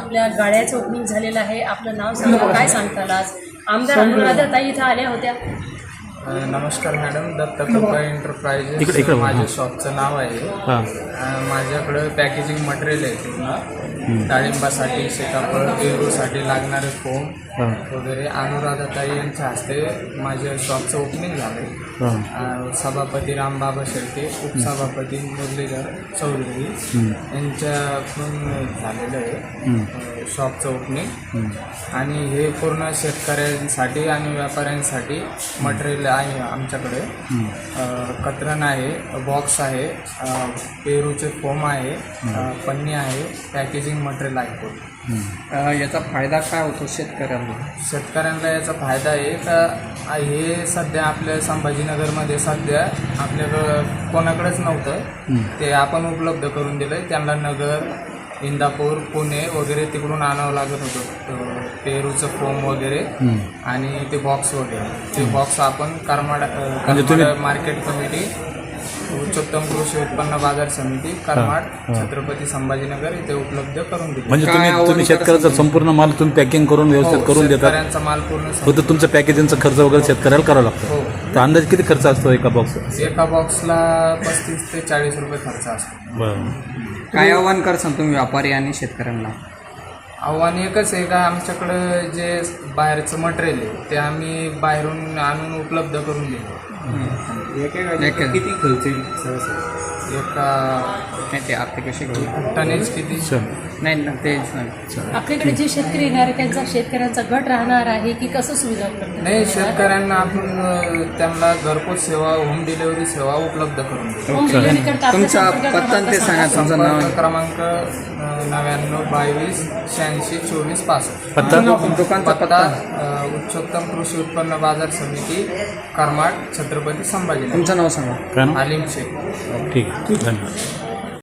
आपल्या गाड्याचं ओपनिंग झालेलं आहे. आपलं नाव सांगा, काय सांगताल आज? आमदार अनुराधाताई इथं आल्या होत्या. नमस्कार मॅडम, दत्त कृपा एंटरप्राइजेस माझ्या शॉपचं नाव आहे. माझ्याकडं पॅकेजिंग मटेरियल आहे पूर्ण डाळिंबासाठी, सीताफळ, पेरूसाठी लागणारे फोम वगैरे. अनुराधाताई यांच्या हस्ते माझ्या शॉपचं ओपनिंग झालं. सभापती रामबाबा शेळके, उपसभापती मुरलीधर चौधरी यांच्याकडून झालेलं आहे शॉपचं ओपनिंग. आणि हे पूर्ण शेतकऱ्यांसाठी आणि व्यापाऱ्यांसाठी मटेरियल आहे आमच्याकडे. कतरण आहे, बॉक्स आहे, पेरूचे फोम आहे, पन्नी आहे, पॅकेजिंग मटेरियल आहे. याचा फायदा काय होतो शेतकऱ्यांना? शेतकऱ्यांना याचा फायदा आहे का हे सध्या आपल्या संभाजीनगरमध्ये सध्या आपल्याकडं कोणाकडेच नव्हतं, ते आपण उपलब्ध करून दिलं आहे. त्यांना नगर, इंदापूर, पुणे वगैरे तिकडून आणावं लागत होतं पेरूचं फोम वगैरे आणि ते बॉक्स वगैरे. ते बॉक्स आपण करमाड मार्केट कमिटी, उच्चोत्तम कृषी उत्पन्न बाजार समिती, करमाड, छत्रपती संभाजीनगर इथे उपलब्ध करून दिले. म्हणजे तुम्ही शेतकऱ्याचा संपूर्ण माल तुम्ही पॅकिंग करून व्यवस्थित करून देता? शेतकऱ्यांचा माल पूर्ण फक्त तुमचं पॅकेजिंगचा खर्च वगैरे शेतकऱ्याला करावा लागतो. तर अंदाज किती खर्च असतो एका बॉक्स? एका बॉक्सला 35 ते 40 रुपये खर्च असतो. बरं. काय आव्हान करसान तुम्ही व्यापारी आणि शेतकऱ्यांना? आव्हान एकच आहे का आमच्याकडं जे बाहेरचं मटेरियल आहे ते आम्ही बाहेरून आणून उपलब्ध करून देतो. किती खर्च एका ते आपले कसे टनेज किती? नाही ना, तेच नाही. आपल्याकडे जे शेतकरी येणार आहे त्यांचा शेतकऱ्यांचा गट राहणार आहे की कसं सुविधा उपलब्ध? नाही, शेतकऱ्यांना आपण त्यांना घरपोच सेवा, होम डिलिव्हरी सेवा उपलब्ध करून देतो. होम डिलिव्हरी करता आपल्या तुमचा संपर्क पत्ता क्रमांक ते सांगा. तुमचं संपर्क नाव, क्रमांक 99 22 86 24 65. पत्ता? दुकानचा पत्ता उच्चोत्तम कृषी उत्पन्न बाजार समिती, करमाड, छत्रपती संभाजीनगर. तुमचं नाव सांगा. काय नाव? आलिम शेख. ठीक आहे, धन्यवाद.